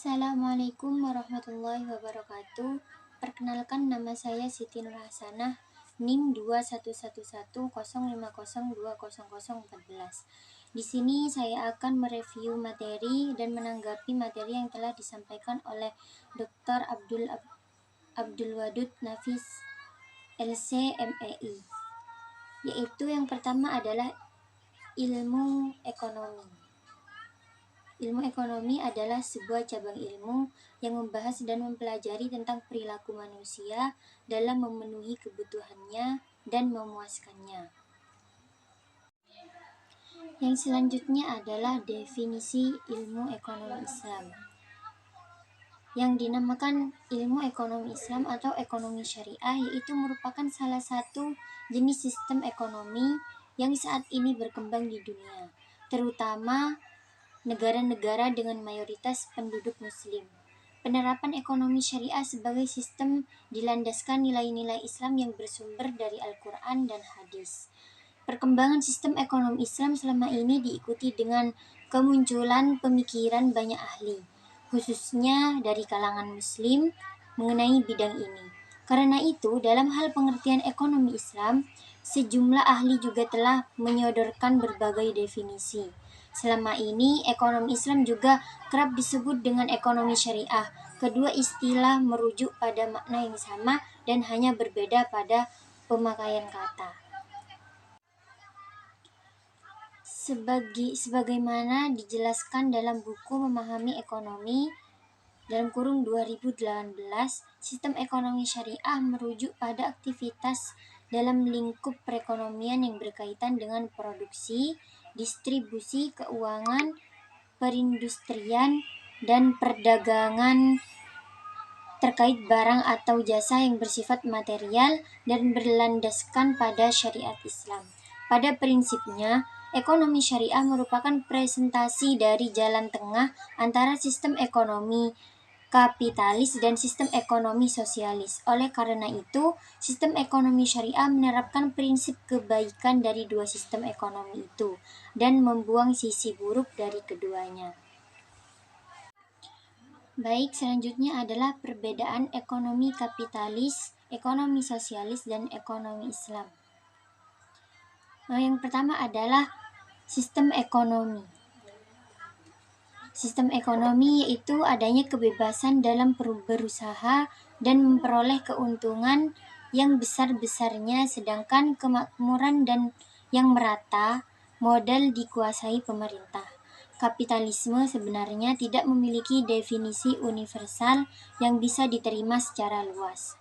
Assalamualaikum warahmatullahi wabarakatuh. Perkenalkan, nama saya Siti Nur Hasanah, NIM 211105020014. Di sini saya akan mereview materi dan menanggapi materi yang telah disampaikan oleh Dr. Abdul Wadud Nafis, LC MEI. Yaitu yang pertama adalah ilmu ekonomi. Ilmu ekonomi adalah sebuah cabang ilmu yang membahas dan mempelajari tentang perilaku manusia dalam memenuhi kebutuhannya dan memuaskannya. Yang selanjutnya adalah definisi ilmu ekonomi Islam, yang dinamakan ilmu ekonomi Islam atau ekonomi syariah, yaitu merupakan salah satu jenis sistem ekonomi yang saat ini berkembang di dunia, terutama negara-negara dengan mayoritas penduduk muslim. Penerapan ekonomi syariah sebagai sistem dilandaskan nilai-nilai Islam yang bersumber dari Al-Quran dan hadis. Perkembangan sistem ekonomi Islam selama ini diikuti dengan kemunculan pemikiran banyak ahli, khususnya dari kalangan muslim, mengenai bidang ini. Karena itu, dalam hal pengertian ekonomi Islam, sejumlah ahli juga telah menyodorkan berbagai definisi. Selama ini, ekonomi Islam juga kerap disebut dengan ekonomi syariah. Kedua istilah merujuk pada makna yang sama dan hanya berbeda pada pemakaian kata. Sebagaimana dijelaskan dalam buku Memahami Ekonomi dalam kurung 2018, sistem ekonomi syariah merujuk pada aktivitas dalam lingkup perekonomian yang berkaitan dengan produksi, distribusi, keuangan, perindustrian, dan perdagangan terkait barang atau jasa yang bersifat material dan berlandaskan pada syariat Islam. Pada prinsipnya, ekonomi syariah merupakan presentasi dari jalan tengah antara sistem ekonomi kapitalis dan sistem ekonomi sosialis. Oleh karena itu, sistem ekonomi syariah menerapkan prinsip kebaikan dari dua sistem ekonomi itu dan membuang sisi buruk dari keduanya. Baik, selanjutnya adalah perbedaan ekonomi kapitalis, ekonomi sosialis, dan ekonomi Islam. Yang pertama adalah sistem ekonomi. Sistem ekonomi yaitu adanya kebebasan dalam berusaha dan memperoleh keuntungan yang besar-besarnya, sedangkan kemakmuran dan yang merata modal dikuasai pemerintah. Kapitalisme sebenarnya tidak memiliki definisi universal yang bisa diterima secara luas.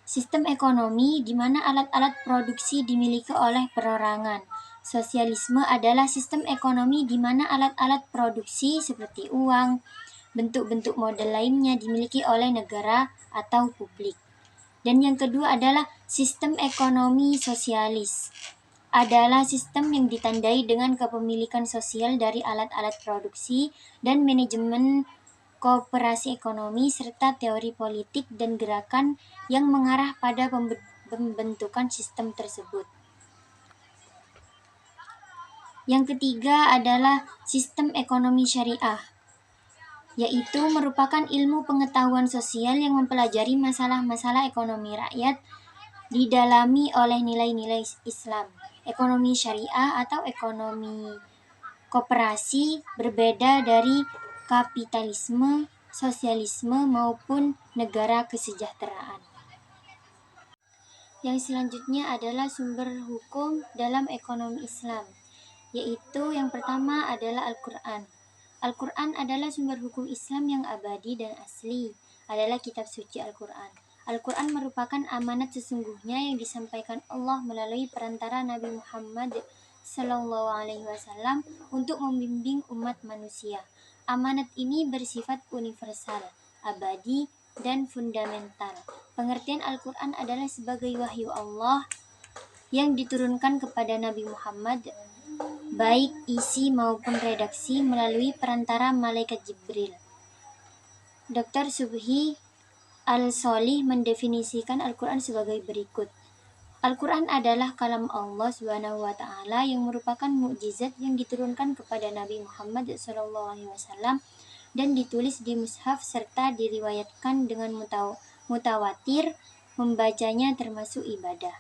Sistem ekonomi di mana alat-alat produksi dimiliki oleh perorangan. Sosialisme adalah sistem ekonomi di mana alat-alat produksi seperti uang, bentuk-bentuk modal lainnya dimiliki oleh negara atau publik. Dan yang kedua adalah sistem ekonomi sosialis. Adalah sistem yang ditandai dengan kepemilikan sosial dari alat-alat produksi dan manajemen kooperasi ekonomi serta teori politik dan gerakan yang mengarah pada pembentukan sistem tersebut. Yang ketiga adalah sistem ekonomi syariah, yaitu merupakan ilmu pengetahuan sosial yang mempelajari masalah-masalah ekonomi rakyat didalami oleh nilai-nilai Islam. Ekonomi syariah atau ekonomi koperasi berbeda dari kapitalisme, sosialisme, maupun negara kesejahteraan. Yang selanjutnya adalah sumber hukum dalam ekonomi Islam, yaitu yang pertama adalah Al-Quran. Al-Quran adalah sumber hukum Islam yang abadi dan asli, adalah kitab suci Al-Quran. Al-Quran merupakan amanat sesungguhnya yang disampaikan Allah melalui perantara Nabi Muhammad SAW untuk membimbing umat manusia. Amanat ini bersifat universal, abadi, dan fundamental. Pengertian Al-Quran adalah sebagai wahyu Allah yang diturunkan kepada Nabi Muhammad, baik isi maupun redaksi, melalui perantara malaikat Jibril. Dr. Subhi Al-Solih mendefinisikan Al-Quran sebagai berikut. Al-Quran adalah kalam Allah SWT yang merupakan mukjizat yang diturunkan kepada Nabi Muhammad SAW dan ditulis di mushaf serta diriwayatkan dengan mutawatir. Membacanya termasuk ibadah.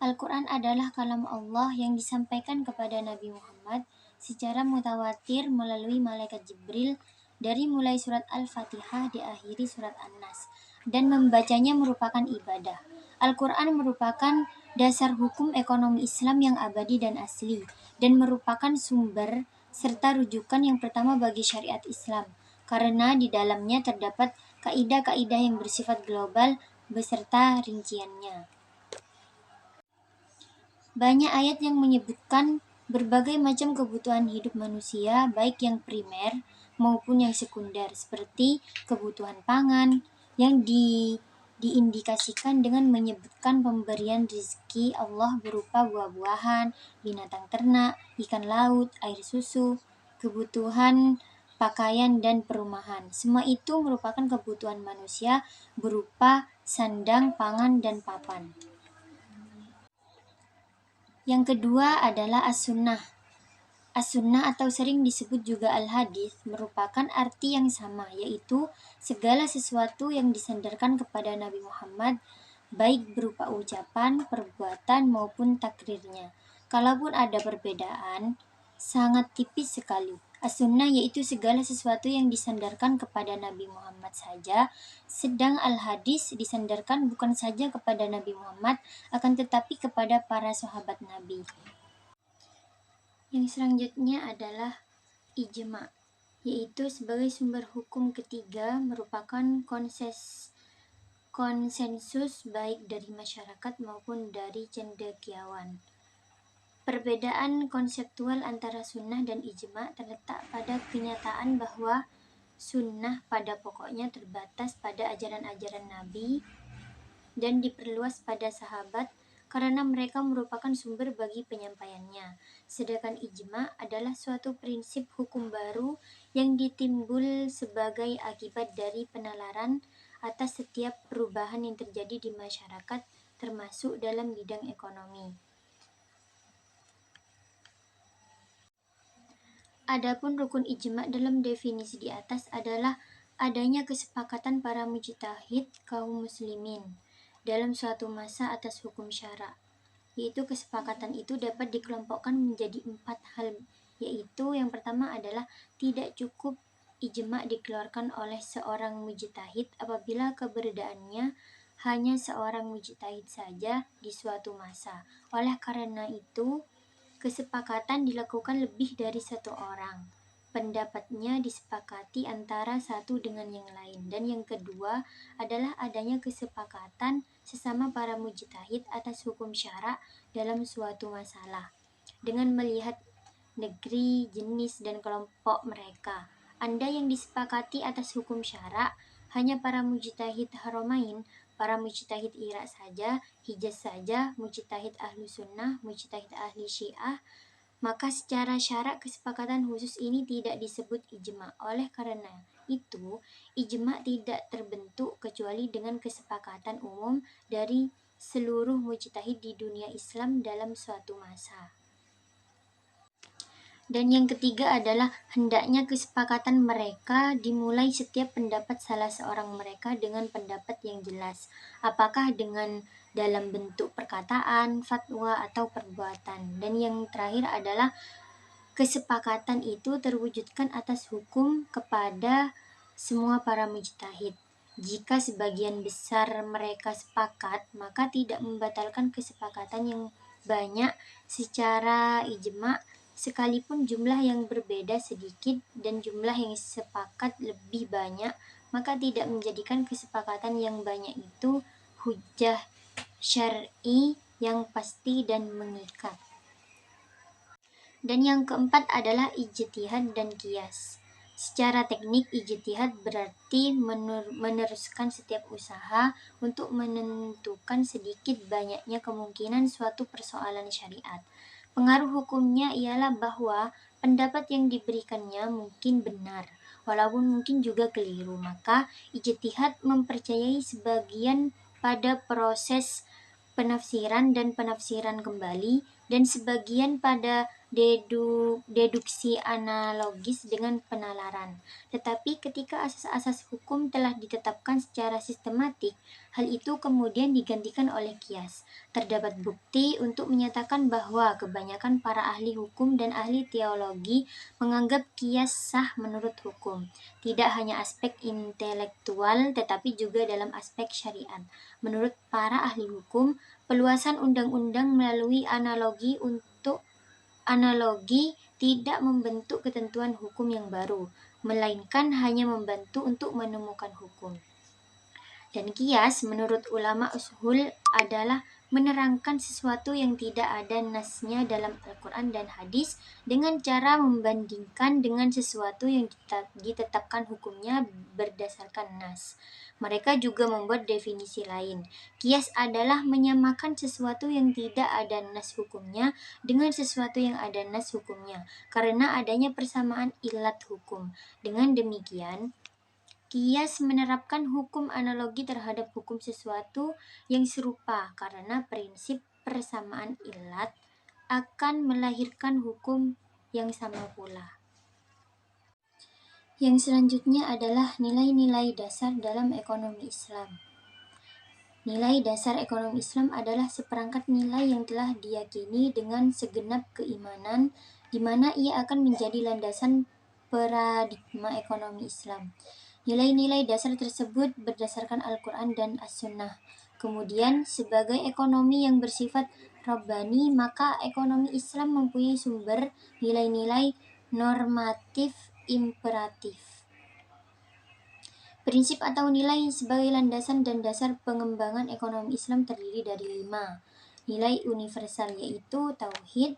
Al-Quran adalah kalam Allah yang disampaikan kepada Nabi Muhammad secara mutawatir melalui malaikat Jibril dari mulai surat Al-Fatihah diakhiri surat An-Nas, dan membacanya merupakan ibadah. Al-Quran merupakan dasar hukum ekonomi Islam yang abadi dan asli, dan merupakan sumber serta rujukan yang pertama bagi syariat Islam, karena di dalamnya terdapat kaidah-kaidah yang bersifat global beserta rinciannya. Banyak ayat yang menyebutkan berbagai macam kebutuhan hidup manusia, baik yang primer maupun yang sekunder, seperti kebutuhan pangan yang diindikasikan dengan menyebutkan pemberian rezeki Allah berupa buah-buahan, binatang ternak, ikan laut, air susu, kebutuhan pakaian dan perumahan. Semua itu merupakan kebutuhan manusia berupa sandang, pangan, dan papan. Yang kedua adalah as-sunnah. As-sunnah atau sering disebut juga al-hadis merupakan arti yang sama, yaitu segala sesuatu yang disandarkan kepada Nabi Muhammad, baik berupa ucapan, perbuatan, maupun takrirnya. Kalaupun ada perbedaan, sangat tipis sekali. As-sunnah yaitu segala sesuatu yang disandarkan kepada Nabi Muhammad saja, sedang al-hadis disandarkan bukan saja kepada Nabi Muhammad, akan tetapi kepada para sahabat Nabi. Yang selanjutnya adalah ijma', yaitu sebagai sumber hukum ketiga merupakan konsensus baik dari masyarakat maupun dari cendekiawan. Perbedaan konseptual antara sunnah dan ijma' terletak pada kenyataan bahwa sunnah pada pokoknya terbatas pada ajaran-ajaran Nabi dan diperluas pada sahabat karena mereka merupakan sumber bagi penyampaiannya. Sedangkan ijma' adalah suatu prinsip hukum baru yang ditimbul sebagai akibat dari penalaran atas setiap perubahan yang terjadi di masyarakat, termasuk dalam bidang ekonomi. Adapun rukun ijma' dalam definisi di atas adalah adanya kesepakatan para mujtahid kaum muslimin dalam suatu masa atas hukum syara, yaitu kesepakatan itu dapat dikelompokkan menjadi 4 hal, yaitu yang pertama adalah tidak cukup ijma' dikeluarkan oleh seorang mujtahid apabila keberadaannya hanya seorang mujtahid saja di suatu masa. Oleh karena itu, kesepakatan dilakukan lebih dari satu orang. Pendapatnya disepakati antara satu dengan yang lain. Dan yang kedua adalah adanya kesepakatan sesama para mujtahid atas hukum syara dalam suatu masalah, dengan melihat negeri, jenis, dan kelompok mereka. Anda yang disepakati atas hukum syara hanya para mujtahid haramain, para mujtahid Irak saja, Hijaz saja, mujtahid ahlu sunnah, mujtahid ahli syiah, maka secara syarak kesepakatan khusus ini tidak disebut ijma'. Oleh karena itu, ijma' tidak terbentuk kecuali dengan kesepakatan umum dari seluruh mujtahid di dunia Islam dalam suatu masa. Dan yang ketiga adalah hendaknya kesepakatan mereka dimulai setiap pendapat salah seorang mereka dengan pendapat yang jelas, apakah dengan dalam bentuk perkataan, fatwa, atau perbuatan. Dan yang terakhir adalah kesepakatan itu terwujudkan atas hukum kepada semua para mujtahid. Jika sebagian besar mereka sepakat, maka tidak membatalkan kesepakatan yang banyak secara ijma', sekalipun jumlah yang berbeda sedikit dan jumlah yang sepakat lebih banyak, maka tidak menjadikan kesepakatan yang banyak itu hujjah syar'i yang pasti dan mengikat. Dan yang keempat adalah ijtihad dan qiyas. Secara teknik, ijtihad berarti meneruskan setiap usaha untuk menentukan sedikit banyaknya kemungkinan suatu persoalan syariat. Pengaruh hukumnya ialah bahwa pendapat yang diberikannya mungkin benar, walaupun mungkin juga keliru. Maka ijtihad mempercayai sebagian pada proses penafsiran dan penafsiran kembali, dan sebagian pada deduksi analogis dengan penalaran. Tetapi ketika asas-asas hukum telah ditetapkan secara sistematik, hal itu kemudian digantikan oleh kias. Terdapat bukti untuk menyatakan bahwa kebanyakan para ahli hukum dan ahli teologi menganggap kias sah menurut hukum, tidak hanya aspek intelektual tetapi juga dalam aspek syariat. Menurut para ahli hukum, peluasan undang-undang melalui analogi tidak membentuk ketentuan hukum yang baru, melainkan hanya membantu untuk menemukan hukum. Dan kias menurut ulama ushul adalah menerangkan sesuatu yang tidak ada nasnya dalam Al-Quran dan hadis dengan cara membandingkan dengan sesuatu yang ditetapkan hukumnya berdasarkan nas. Mereka juga membuat definisi lain. Kias adalah menyamakan sesuatu yang tidak ada nas hukumnya dengan sesuatu yang ada nas hukumnya karena adanya persamaan ilat hukum. Dengan demikian, kias menerapkan hukum analogi terhadap hukum sesuatu yang serupa karena prinsip persamaan ilat akan melahirkan hukum yang sama pula. Yang selanjutnya adalah nilai-nilai dasar dalam ekonomi Islam. Nilai dasar ekonomi Islam adalah seperangkat nilai yang telah diyakini dengan segenap keimanan, di mana ia akan menjadi landasan paradigma ekonomi Islam. Nilai-nilai dasar tersebut berdasarkan Al-Quran dan As-Sunnah. Kemudian, sebagai ekonomi yang bersifat Rabbani, maka ekonomi Islam mempunyai sumber nilai-nilai normatif imperatif. Prinsip atau nilai sebagai landasan dan dasar pengembangan ekonomi Islam terdiri dari 5. Nilai universal yaitu tauhid,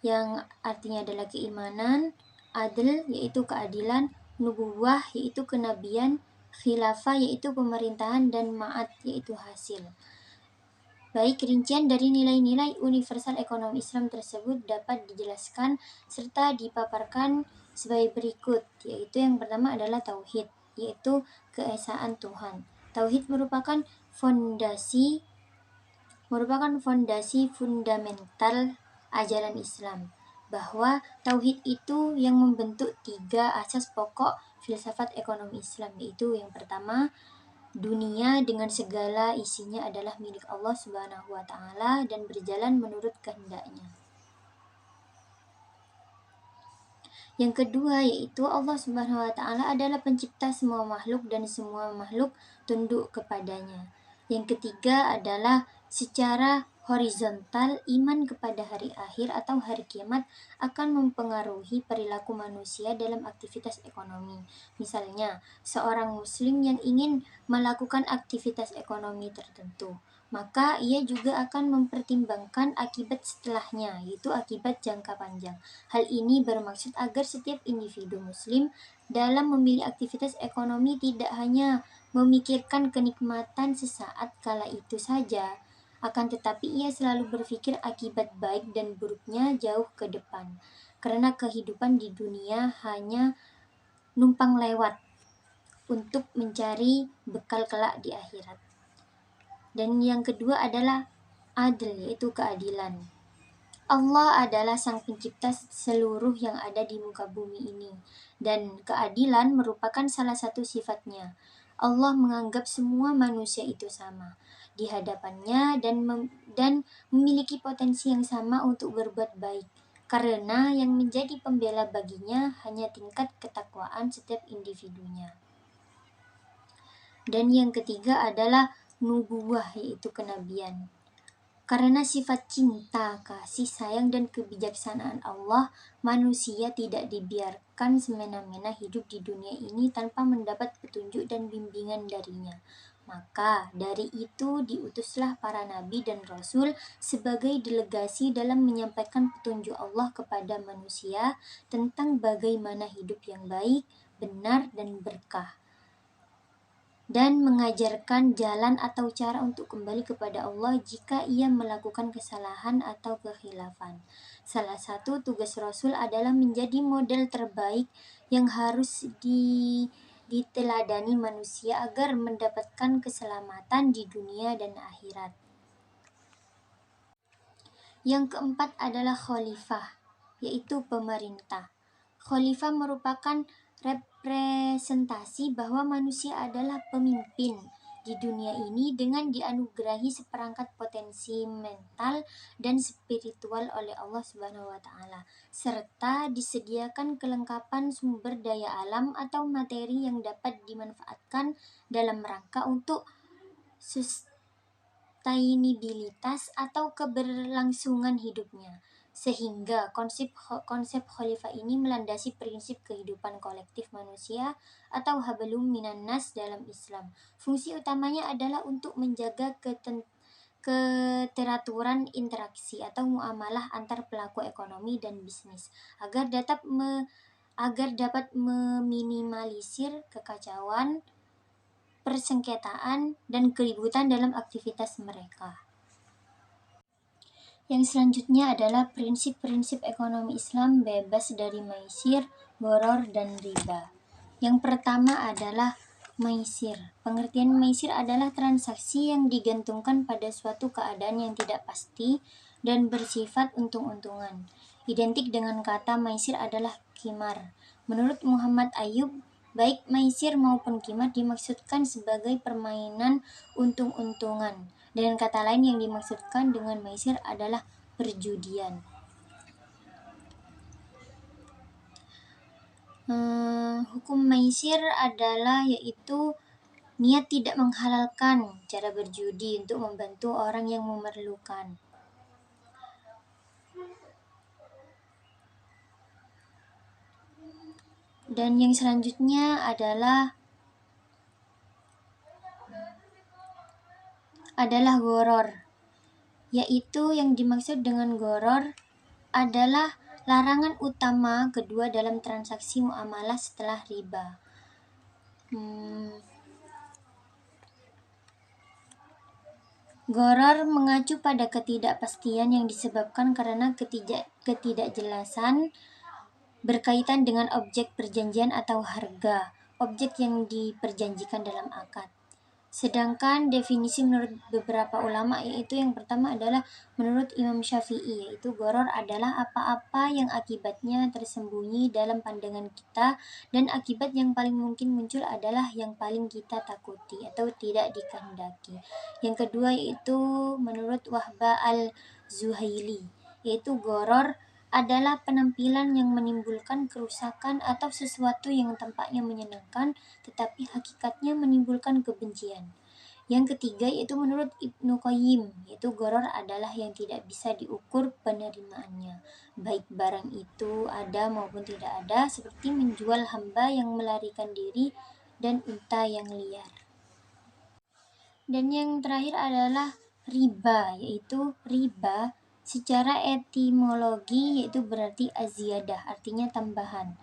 yang artinya adalah keimanan, adl yaitu keadilan, nubuwah yaitu kenabian, khilafah yaitu pemerintahan, dan ma'ad yaitu hasil. Baik, rincian dari nilai-nilai universal ekonomi Islam tersebut dapat dijelaskan serta dipaparkan sebagai berikut, yaitu yang pertama adalah tauhid, yaitu keesaan Tuhan. Tauhid merupakan fondasi fundamental ajaran Islam, bahwa tauhid itu yang membentuk 3 asas pokok filsafat ekonomi Islam, yaitu yang pertama, dunia dengan segala isinya adalah milik Allah Subhanahu wa taala dan berjalan menurut kehendaknya. Yang kedua yaitu Allah Subhanahu wa taala adalah pencipta semua makhluk dan semua makhluk tunduk kepadanya. Yang ketiga adalah secara horizontal, iman kepada hari akhir atau hari kiamat akan mempengaruhi perilaku manusia dalam aktivitas ekonomi. Misalnya, seorang muslim yang ingin melakukan aktivitas ekonomi tertentu, maka ia juga akan mempertimbangkan akibat setelahnya, yaitu akibat jangka panjang. Hal ini bermaksud agar setiap individu muslim dalam memilih aktivitas ekonomi tidak hanya memikirkan kenikmatan sesaat kala itu saja, akan tetapi ia selalu berpikir akibat baik dan buruknya jauh ke depan. Karena kehidupan di dunia hanya numpang lewat untuk mencari bekal kelak di akhirat. Dan yang kedua adalah adil, yaitu keadilan. Allah adalah sang pencipta seluruh yang ada di muka bumi ini, dan keadilan merupakan salah satu sifatnya. Allah menganggap semua manusia itu sama di hadapannya dan memiliki potensi yang sama untuk berbuat baik, karena yang menjadi pembela baginya hanya tingkat ketakwaan setiap individunya. Dan yang ketiga adalah nubuwah, yaitu kenabian. Karena sifat cinta, kasih sayang, dan kebijaksanaan Allah, manusia tidak dibiarkan semena-mena hidup di dunia ini tanpa mendapat petunjuk dan bimbingan darinya. Maka dari itu diutuslah para nabi dan rasul sebagai delegasi dalam menyampaikan petunjuk Allah kepada manusia tentang bagaimana hidup yang baik, benar, dan berkah, dan mengajarkan jalan atau cara untuk kembali kepada Allah jika ia melakukan kesalahan atau kekhilafan. Salah satu tugas Rasul adalah menjadi model terbaik yang harus diteladani manusia agar mendapatkan keselamatan di dunia dan akhirat. Yang keempat adalah khalifah, yaitu pemerintah. Khalifah merupakan representasi bahwa manusia adalah pemimpin di dunia ini dengan dianugerahi seperangkat potensi mental dan spiritual oleh Allah Subhanahu wa taala, serta disediakan kelengkapan sumber daya alam atau materi yang dapat dimanfaatkan dalam rangka untuk sustainabilitas atau keberlangsungan hidupnya, sehingga konsep khalifah ini melandasi prinsip kehidupan kolektif manusia atau hablum minan nas dalam Islam. Fungsi utamanya adalah untuk menjaga keteraturan interaksi atau muamalah antar pelaku ekonomi dan bisnis agar dapat meminimalisir kekacauan, persengketaan, dan keributan dalam aktivitas mereka. Yang selanjutnya adalah prinsip-prinsip ekonomi Islam bebas dari maisir, gharar, dan riba. Yang pertama adalah maisir. Pengertian maisir adalah transaksi yang digantungkan pada suatu keadaan yang tidak pasti dan bersifat untung-untungan. Identik dengan kata maisir adalah qimar. Menurut Muhammad Ayub, baik maisir maupun qimar dimaksudkan sebagai permainan untung-untungan. Dengan kata lain, yang dimaksudkan dengan maisir adalah perjudian. Hukum maisir adalah yaitu niat tidak menghalalkan cara berjudi untuk membantu orang yang memerlukan. Dan yang selanjutnya adalah gharar, yaitu yang dimaksud dengan gharar adalah larangan utama kedua dalam transaksi muamalah setelah riba. Gharar mengacu pada ketidakpastian yang disebabkan karena ketidakjelasan berkaitan dengan objek perjanjian atau harga objek yang diperjanjikan dalam akad. Sedangkan definisi menurut beberapa ulama, yaitu yang pertama adalah menurut Imam Syafi'i, yaitu gharar adalah apa-apa yang akibatnya tersembunyi dalam pandangan kita dan akibat yang paling mungkin muncul adalah yang paling kita takuti atau tidak dikehendaki. Yang kedua yaitu menurut Wahba al-Zuhaili, yaitu gharar adalah penampilan yang menimbulkan kerusakan atau sesuatu yang tampaknya menyenangkan tetapi hakikatnya menimbulkan kebencian. Yang ketiga yaitu menurut Ibnu Qayyim, yaitu gharar adalah yang tidak bisa diukur penerimaannya, baik barang itu ada maupun tidak ada, seperti menjual hamba yang melarikan diri dan unta yang liar. Dan yang terakhir adalah riba, yaitu riba secara etimologi yaitu berarti aziyadah, artinya tambahan.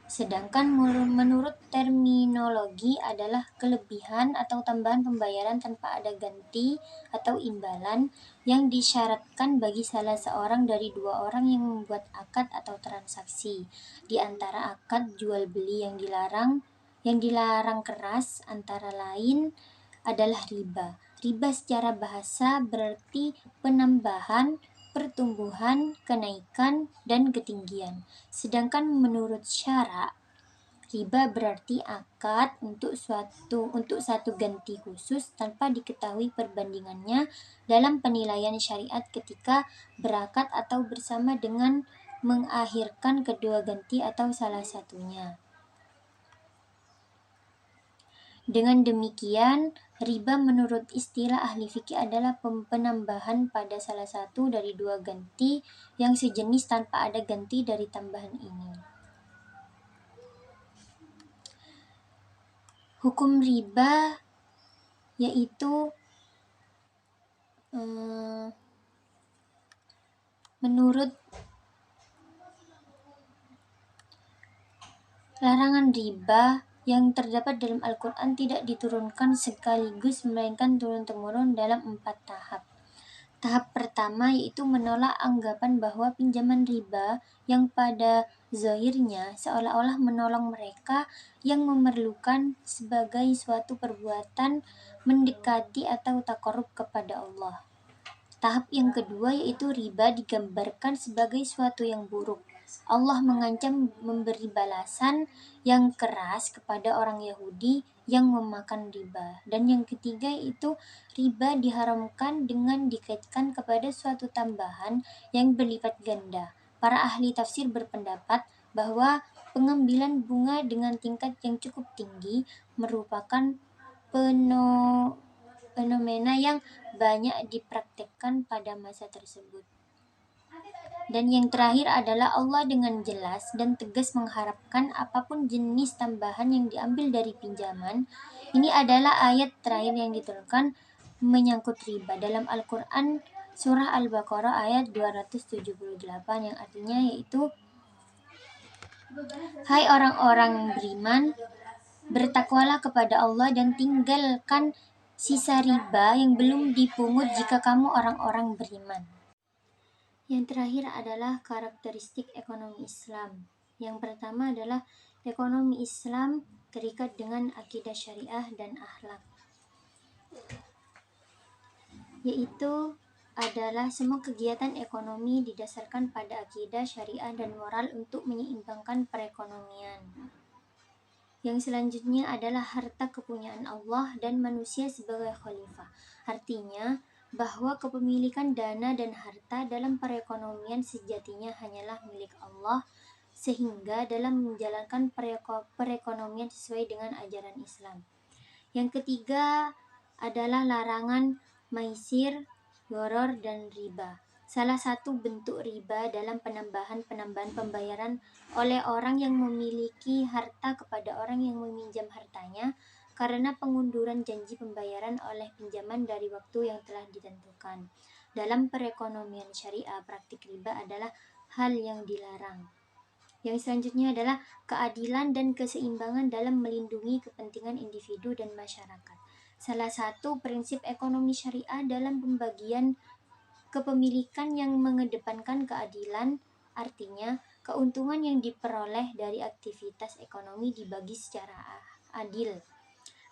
Sedangkan menurut terminologi adalah kelebihan atau tambahan pembayaran tanpa ada ganti atau imbalan yang disyaratkan bagi salah seorang dari dua orang yang membuat akad atau transaksi. Di antara akad jual beli yang dilarang keras antara lain adalah riba. Riba secara bahasa berarti penambahan, pertumbuhan, kenaikan, dan ketinggian. Sedangkan menurut syara, riba berarti akad untuk satu ganti khusus tanpa diketahui perbandingannya dalam penilaian syariat ketika berakad atau bersama dengan mengakhirkan kedua ganti atau salah satunya. Dengan demikian, riba menurut istilah ahli fikih adalah penambahan pada salah satu dari dua ganti yang sejenis tanpa ada ganti dari tambahan ini. Hukum riba yaitu menurut larangan riba yang terdapat dalam Al-Quran tidak diturunkan sekaligus melainkan turun-temurun dalam 4 tahap. Tahap pertama yaitu menolak anggapan bahwa pinjaman riba yang pada zahirnya seolah-olah menolong mereka yang memerlukan sebagai suatu perbuatan mendekati atau taqarrub kepada Allah. Tahap yang kedua yaitu riba digambarkan sebagai suatu yang buruk. Allah mengancam memberi balasan yang keras kepada orang Yahudi yang memakan riba. Dan yang ketiga yaitu riba diharamkan dengan dikaitkan kepada suatu tambahan yang berlipat ganda. Para ahli tafsir berpendapat bahwa pengambilan bunga dengan tingkat yang cukup tinggi merupakan fenomena yang banyak dipraktekkan pada masa tersebut. Dan yang terakhir adalah Allah dengan jelas dan tegas mengharapkan apapun jenis tambahan yang diambil dari pinjaman. Ini adalah ayat terakhir yang diturunkan menyangkut riba dalam Al-Quran surah Al-Baqarah ayat 278 yang artinya yaitu, hai orang-orang beriman, bertakwalah kepada Allah dan tinggalkan sisa riba yang belum dipungut jika kamu orang-orang beriman. Yang terakhir adalah karakteristik ekonomi Islam. Yang pertama adalah ekonomi Islam terikat dengan akidah syariah dan akhlak, yaitu adalah semua kegiatan ekonomi didasarkan pada akidah syariah dan moral untuk menyeimbangkan perekonomian. Yang selanjutnya adalah harta kepunyaan Allah dan manusia sebagai khalifah. Artinya bahwa kepemilikan dana dan harta dalam perekonomian sejatinya hanyalah milik Allah, sehingga dalam menjalankan perekonomian sesuai dengan ajaran Islam. Yang ketiga adalah larangan maisir, gharar, dan riba. Salah satu bentuk riba dalam penambahan pembayaran oleh orang yang memiliki harta kepada orang yang meminjam hartanya karena pengunduran janji pembayaran oleh pinjaman dari waktu yang telah ditentukan. Dalam perekonomian syariah, praktik riba adalah hal yang dilarang. Yang selanjutnya adalah keadilan dan keseimbangan dalam melindungi kepentingan individu dan masyarakat. Salah satu prinsip ekonomi syariah dalam pembagian kepemilikan yang mengedepankan keadilan, artinya keuntungan yang diperoleh dari aktivitas ekonomi dibagi secara adil.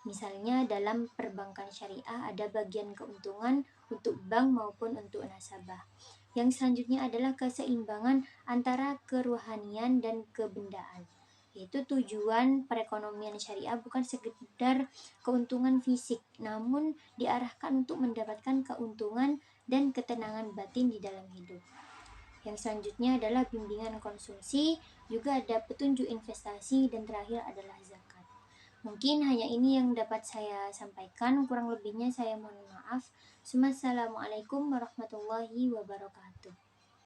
Misalnya dalam perbankan syariah ada bagian keuntungan untuk bank maupun untuk nasabah. Yang selanjutnya adalah keseimbangan antara kerohanian dan kebendaan, yaitu tujuan perekonomian syariah bukan sekedar keuntungan fisik, namun diarahkan untuk mendapatkan keuntungan dan ketenangan batin di dalam hidup. Yang selanjutnya adalah bimbingan konsumsi, juga ada petunjuk investasi, dan terakhir adalah zakat. Mungkin hanya ini yang dapat saya sampaikan, kurang lebihnya saya mohon maaf. Assalamualaikum warahmatullahi wabarakatuh.